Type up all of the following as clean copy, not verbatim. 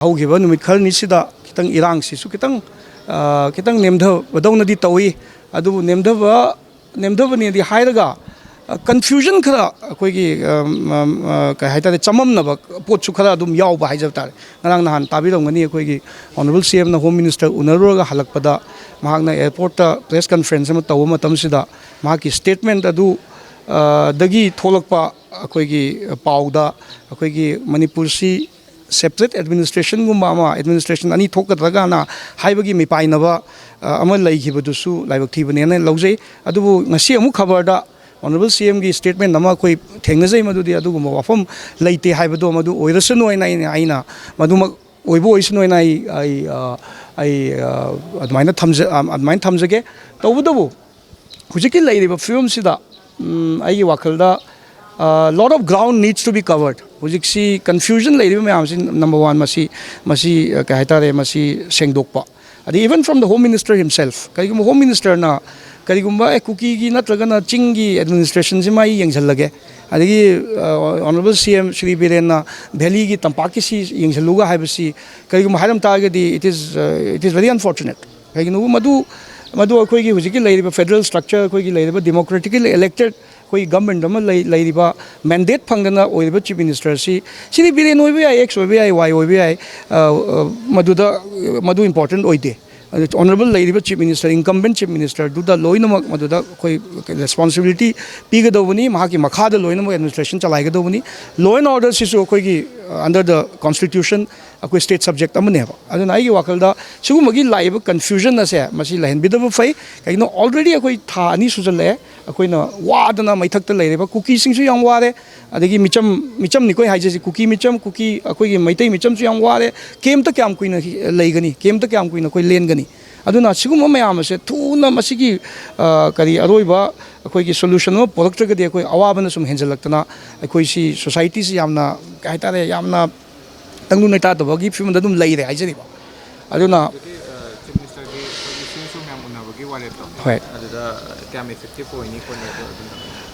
haugiba numit kharni sida kitang irang sisu kitang nemdha badawna di tawi adu nemdha ni di hairaga confusion khara koi gi ka haita de chamam na ba pot chu khara dum yaw ba haijab tar ngarang nahan tabirong ngani koi gi honorable CM na home minister unarura halakpada mahakna airport ta press conference ma taw matam sida mahaki statement adu dagi tholakpa koi gi pauda koi gi manipur si separate administration gumba administration ani thokadra na haibagi mi painaba ama leigibadusu laibak thibane na lawjai adubu ngasi amu khabar da honorable CM gi statement nama koi thengnajai madudi aduguma wafam leite haibado madu oirasanu aina maduma oibo oisanu ai admaina thamjage tawbudabu hujiki leiriba film sida ai wakalda lot of ground needs to be covered. Hujiksi confusion leiriba mayam sin number one masi kaitare masi sengdokpa. Even from the home minister himself, karigum home minister na karigumba cookie gi natragana chingi administration si mai yengjalage. Adigi honorable CM Shri Birena Delhi gi tampaki si yengjaluga haibasi karigum haram targeti it is very unfortunate. Karigum madu akoi gi hujiki leiriba federal structure akoi gi leiriba democratically elected koi government dama leiriba mandate phangdana oiriba chief minister si Shri Biren oibe ai x oibe ai y oibe ai madu important oide honorable leiriba chief minister incumbent chief minister duda loinamak maduda koi responsibility pigadobuni mahaki makhada loinamak administration chalaigadobuni law and order sisu koi gi under the constitution akoi state subject amane ba aduna ai gi wakalda sigumagi laiba confusion ase masi lahen bidaba fai kaino already akoi tha ani sujale akoina wadana maithakta leireba cookie singsu yang ware adagi micham ni koi haije cookie micham cookie akoi gi maitai micham su yang ware kemta kyam kuina leigani kemta kyam kuina koi lengani aduna sigum mayam ase thuna masigi kari aroiba akoi gi solution no productragadi akoi awabana sum henjalaktana akoi si society si yamna kaitare yamna tanglu neta to bagi film da dum leire haije ba aduna right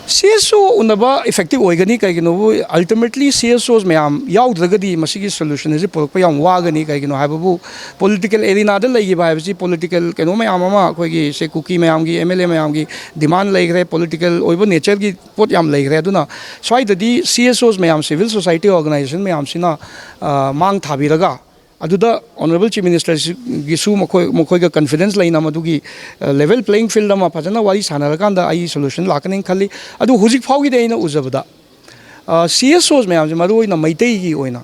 CSO unaba effective oigani kaigino ultimately CSOs mayam yaudragadi masigi solution is porokpa yam wagani kaigino hababu political arena da legi ba habsi political keno mayam ama koigi se cookie mayam gi MLA mayam gi demand laigre political oiba nature gi pot yam laigre aduna swaidadi CSOs mayam civil society organization mayam sina mang thabiraga aduda honorable chief minister gisu mokoi ga confidence laina madugi level playing field ma phajana wari sanarakanda ai solution lakani khali adu hujik phaugi deina uzabada CSOs mayam je maru oina maitei gi oina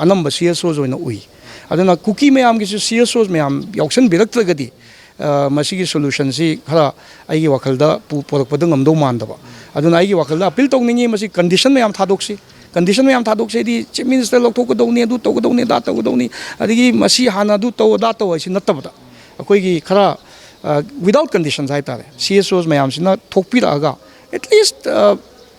anamba CSOs oina ui aduna cookie mayam gi CSOs mayam yauksan biraktragadi masigi solution si khara ai gi wakalda porakpada ngamdo mandaba aduna ai gi wakalda appeal tongningi masi condition mayam thadoksi condition में हम था दोक्से दी chief minister लोग तो को दोनी दू तो को दोनी दा तो को दोनी अदिगी मसी हाना दू तो दा तो ऐसी नत्ता बता कोई की खरा without conditions है तारे CSOs में हम सिना थोपी रहा at least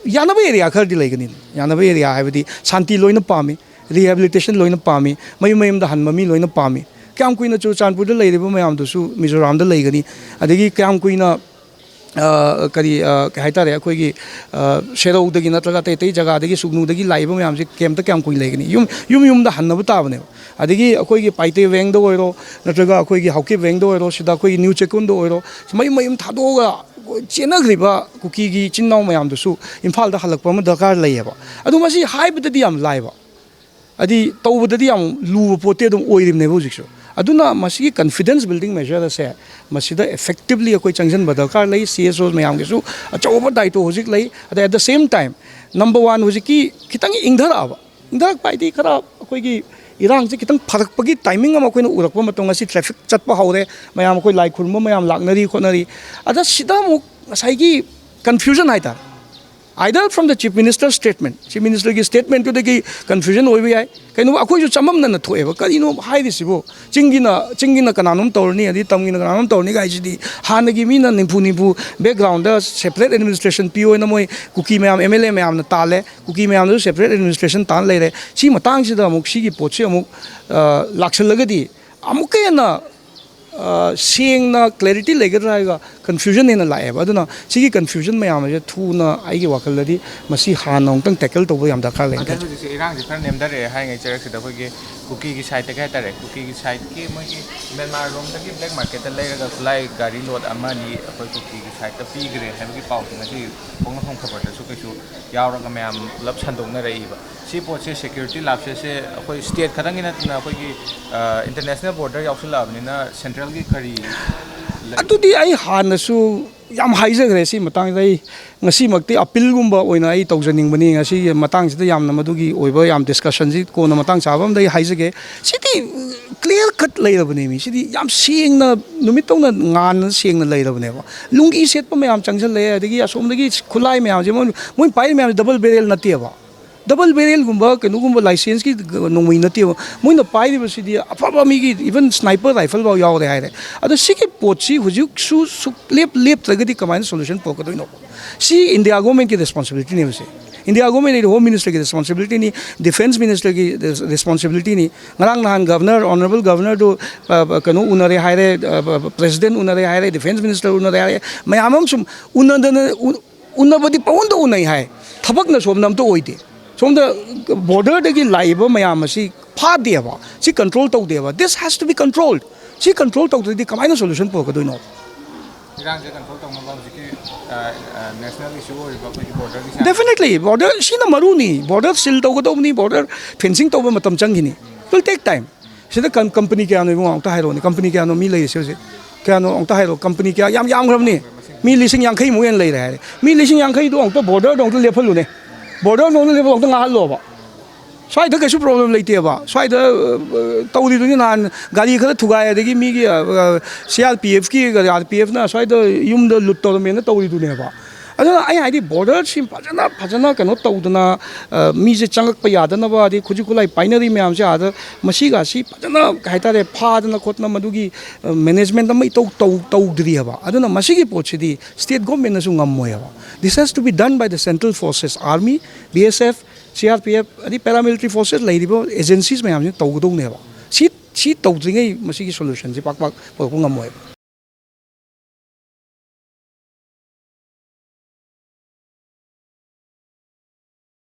याना भी एरिया खर दिलाई गनी याना भी एरिया है बदी शांति लोई न पामी rehabilitation लोई न पामी मई दा हन ममी लोई न पामी क्या हम कोई न चो चांदपुर दा लई रे मैं हम दोसु मिजोरम दा लई गनी अदिगी क्या हम कोई न करी कहता रहे कोई की शेरों दगी नत्रगा ते जगह दगी सुगनू दगी लाइव में हमसे केम तक क्या कोई लेगनी यूम दा हन्ना बतावने अदिगी कोई की पाइते वेंग दो ओरो नत्रगा कोई की हॉकी वेंग दो ओरो सिदा कोई न्यू चेकुन दो ओरो मई थादोगा चेनग्रिबा कुकी की चिन्नाव मयाम दोसु इम्फाल दा हलकपा म दरकार लैयबा अदु मसी हाइबददी याम लाइबा अदि तौबददी याम लुब पोते दम ओइरिमने बुजिक्सो aduna masi confidence building measure se masida effectively koi changjan badakar lai CSOs mayam gisu achoba daito hojik lai at the same time number 1 hojiki kitang ingdar paidi khara koi gi irang se kitang pharak pagi timing ama koi na urakpa matong asi traffic chatpa haure mayam koi lai khurma mayam laknari khonari ada sida mu sai gi confusion haita either from the chief minister's statement to the confusion oi bi ai kaino akoi ju chamam na thoeba karino hai disibo chingina kananum torni adi tamgina kananum torni ga ji hanagi mina nimpu background da separate administration PO na moi cookie mayam MLA mayam na tale cookie mayam na separate administration tan leire si matang si da amuk si gi pochi amuk lakshal lagadi amuk na seeing na clarity legadra confusion in a live. I don't know. See confusion may am tuna I walk already must see Han on tackle to William Dakar. Irang different name that hang a church the cookie site together, cookie site came Myanmar room the black market later fly Gary Lord Amani for cookie site the figure heavy pouch and see Hong Kong cover the Sukashu Yaramam Love Sandona Raiva. She puts security labs state Katangina international border of love in a Centergi Curry. Atudi ay hanasu yam haizag resi matang dai ngasi makti appeal gumba oina ai tawjaning bani ngasi matang sida yam namadugi oiba yam discussion ji ko na matang chabam dai haizage sidi clear cut leirabani mi sidi yam seeing na numitong na ngan seeing na leirabane ba lungi set pa mayam changjal le adigi asom dagi khulai mayam je moi pai mayam double barrel nati ba double barrel gumba kenugumba license ki nongmai nati moi na pai di sidi afaba mi gi even sniper rifle ba yaw de haire ado siki pochi hujuk su lep tragedi combined solution pokado no see India government ki responsibility ne se India government ni home minister ki responsibility ni defense minister ki responsibility ni ngarang nahan governor honorable governor do kanu unare haire president unare haire defense minister unare haire mayamam sum unabadi pawon do unai hai thabak na somnam to oide from the border dagi laiba mayam si pha deba si control to deba this has to be controlled si control to the combined solution pokado no Irang control national issue border definitely border sina maruni border still to border fencing to matam changini it will take time sida company kya no ong ta hairo ni company kya no mi lei se kya no ong ta hairo company kya yam gram ni mi lising yang khai mu yan lei re mi lising yang khai do ong to border dong to level lu ne border no level ong to nga lo ba swai da kasu problem leite ba swai da tawdi du ni nan gari khala thugai adagi mi gi CRPF ki RPF na swai da yum da lut to me na tawdi du ne ba adana ai ai border sim phajana kano tawdana mi je changak pa yadana ba adi khuji kulai binary myam ja ada masi ga si phajana kaita re phadana khotna madugi management mai tawdri ba adana masi gi pochi di state government na su ngam moya ba this has to be done by the central forces army BSF CRPF adi paramilitary forces lairibo agencies myam je tawdong ne ba si tawdri ngai masi gi solution ji pak pak ngam moya